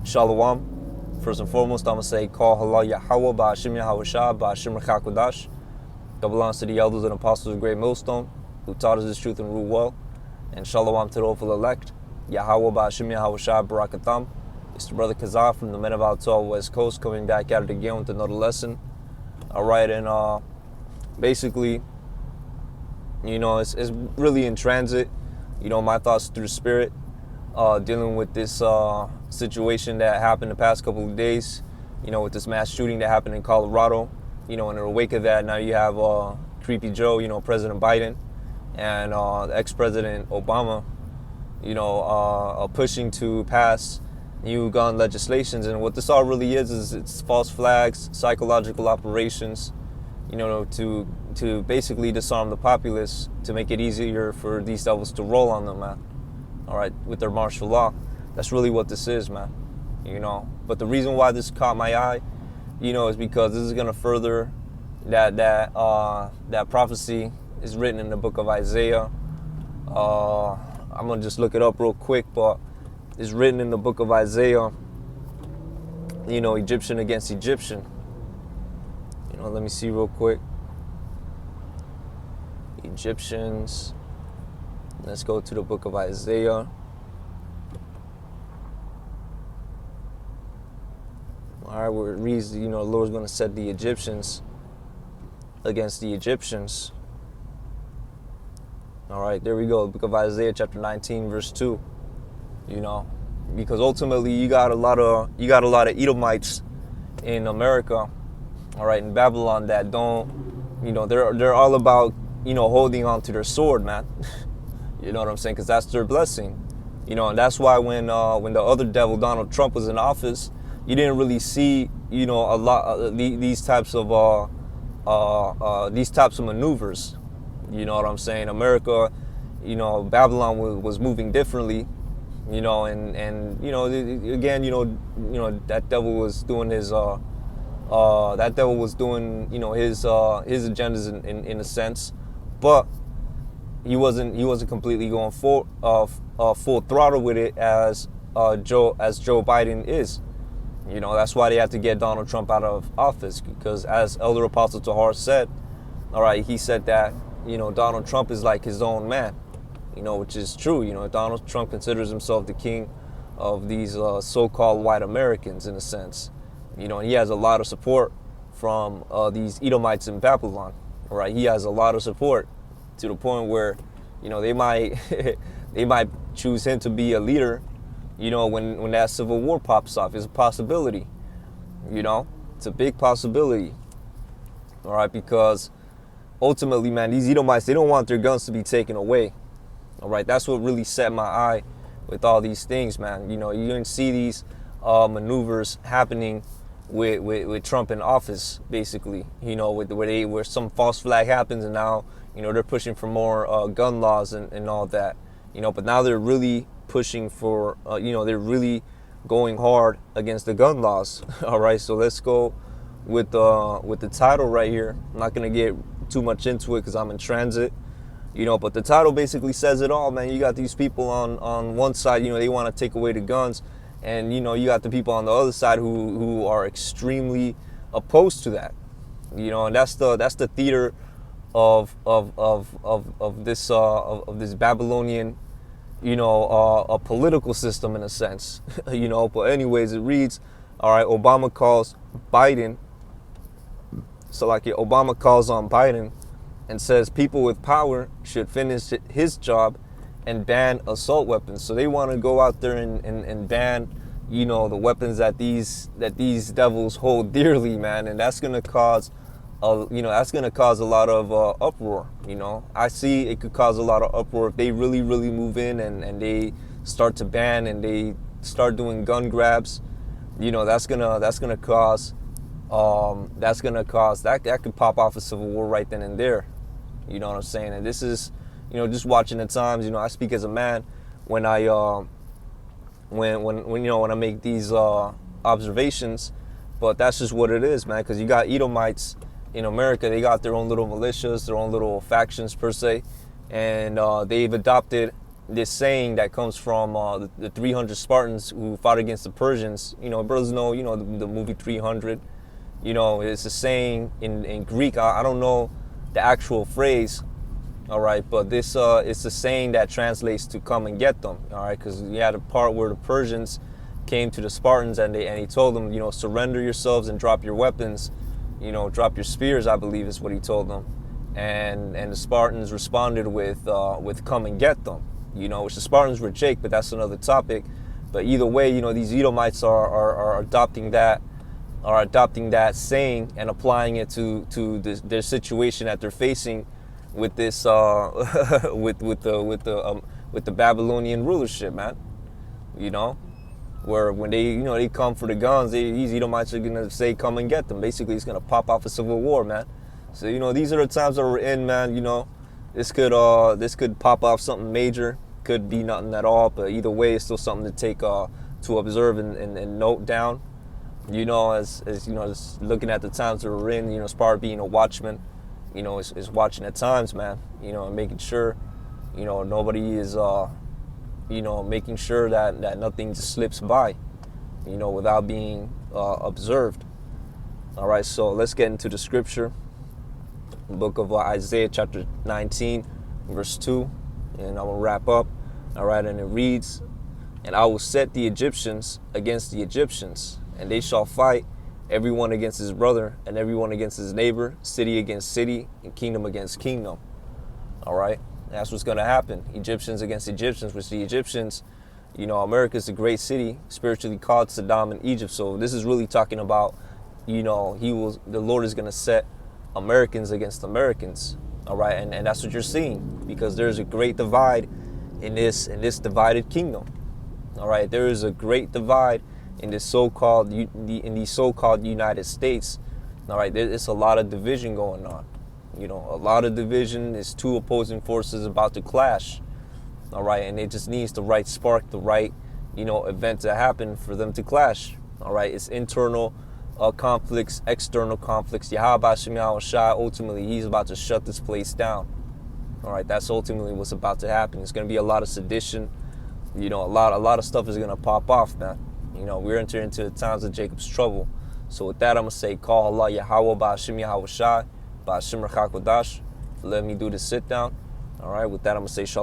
Shalom. First and foremost, I'm going to say, call halal YAHAWAH, Ba'ashim YAHAWASHI, Ba'ashim Rechak. That belongs to the elders and apostles of Great Millstone, who taught us this truth and rule well. And shalom to the hopeful elect. YAHAWAH, Ba'ashim YAHAWASHI, Barakatam. It's the brother Kazar from the Men of Al 12 West Coast, coming back at it again with another lesson. All right, and basically, you know, it's really in transit. You know, my thoughts through the spirit, dealing with this situation that happened the past couple of days. You know, with this mass shooting that happened in Colorado. You know, in the wake of that, now you have Creepy Joe, you know, President Biden, and ex-President Obama, you know, pushing to pass new gun legislations. And what this all really is it's false flags, psychological operations, you know, to basically disarm the populace, to make it easier for these devils to roll on them, man. All right, with their martial law. That's really what this is, man. You know, but the reason why this caught my eye, you know, is because this is going to further that prophecy is written in the book of Isaiah. I'm going to just look it up real quick, but it's written in the book of Isaiah, you know, Egyptian against Egyptian. You know, let me see real quick. Egyptians. Let's go to the book of Isaiah. All right, where it reads, you know, the Lord's going to set the Egyptians against the Egyptians. All right, there we go. The book of Isaiah, chapter 19, verse 2. You know, because ultimately you got a lot of Edomites in America, all right, in Babylon, that don't, you know, they're all about, you know, holding on to their sword, man. You know what I'm saying? Because that's their blessing. You know, and that's why when the other devil, Donald Trump, was in office, you didn't really see, you know, a lot these types of maneuvers. You know what I'm saying? America, you know, Babylon was moving differently. You know, and you know, again, you know that devil was doing his you know, his agendas in a sense, but he wasn't completely going full throttle with it as Joe Biden is. You know, that's why they had to get Donald Trump out of office, because as Elder Apostle Tahar said, all right, he said that, you know, Donald Trump is like his own man. You know, which is true. You know, Donald Trump considers himself the king of these so-called white Americans, in a sense. You know, and he has a lot of support from these Edomites in Babylon. All right, he has a lot of support to the point where, you know, they might they might choose him to be a leader. You know, when that civil war pops off, it's a possibility. You know, it's a big possibility. All right, because ultimately, man, these Edomites, they don't want their guns to be taken away. All right, that's what really set my eye with all these things, man. You know, you didn't see these maneuvers happening with Trump in office, basically. You know, where some false flag happens, and now, you know, they're pushing for more gun laws and all that. You know, but now they're really pushing for, you know, they're really going hard against the gun laws. All right, so let's go with the title right here. I'm not gonna get too much into it because I'm in transit. You know, but the title basically says it all, man. You got these people on one side, you know, they want to take away the guns, and you know, you got the people on the other side who are extremely opposed to that. You know, and that's the theater of this Babylonian, you know, a political system, in a sense. You know, but anyways, it reads, all right, Obama calls Biden. So like, Obama calls on Biden and says people with power should finish his job and ban assault weapons. So they want to go out there and ban, you know, the weapons that these devils hold dearly, man. And that's gonna cause a lot of uproar. You know, I see it could cause a lot of uproar if they really move in and they start to ban and they start doing gun grabs. You know, that's gonna cause that could pop off a civil war right then and there. You know what I'm saying? And this is, you know, just watching the times. You know, I speak as a man when I when I make these observations, but that's just what it is, man. Because you got Edomites in America, they got their own little militias, their own little factions per se, and they've adopted this saying that comes from the 300 Spartans who fought against the Persians. You know, brothers know, you know, the movie 300. You know, it's a saying in Greek. I don't know the actual phrase, all right, but this it's a saying that translates to "come and get them," all right, because you had a part where the Persians came to the Spartans and he told them, you know, surrender yourselves and drop your weapons, you know, drop your spears, I believe is what he told them, and the Spartans responded with "come and get them," you know, which the Spartans reject, but that's another topic. But either way, you know, these Edomites are adopting that saying and applying it to their situation that they're facing with this with the Babylonian rulership, man. You know, where when they come for the guns, these Edomites are gonna say, "Come and get them." Basically, it's gonna pop off a civil war, man. So you know, these are the times that we're in, man. You know, this could pop off something major, could be nothing at all, but either way, it's still something to take to observe and note down. You know, as you know, just looking at the times that we're in, you know, as part of being a watchman, you know, is watching at times, man. You know, and making sure, you know, nobody is, you know, making sure that nothing just slips by, you know, without being observed. All right, so let's get into the scripture. Book of Isaiah, chapter 19, verse 2, and I'm gonna wrap up. All right, and it reads, "And I will set the Egyptians against the Egyptians, and they shall fight, everyone against his brother, and everyone against his neighbor, city against city, and kingdom against kingdom." All right, that's what's going to happen. Egyptians against Egyptians, which the Egyptians, you know, America is a great city, spiritually called Saddam in Egypt. So this is really talking about, you know, the Lord is going to set Americans against Americans. All right, and that's what you're seeing, because there's a great divide in this divided kingdom. All right, there is a great divide in this so-called United States. All right, there's a lot of division going on. You know, a lot of division. Is two opposing forces about to clash. All right, and it just needs the right spark, the right, you know, event to happen for them to clash. All right, it's internal conflicts, external conflicts. YAHAWASHI, ultimately, he's about to shut this place down. All right, that's ultimately what's about to happen. It's going to be a lot of sedition. You know, a lot of stuff is going to pop off, man. You know, we're entering into the times of Jacob's trouble. So with that, I'm going to say, call Allah Yahawah, Ba'ashim Yahawashai, Ba'ashim Rachakwadash. Let me do the sit down. All right, with that, I'm going to say, shalom.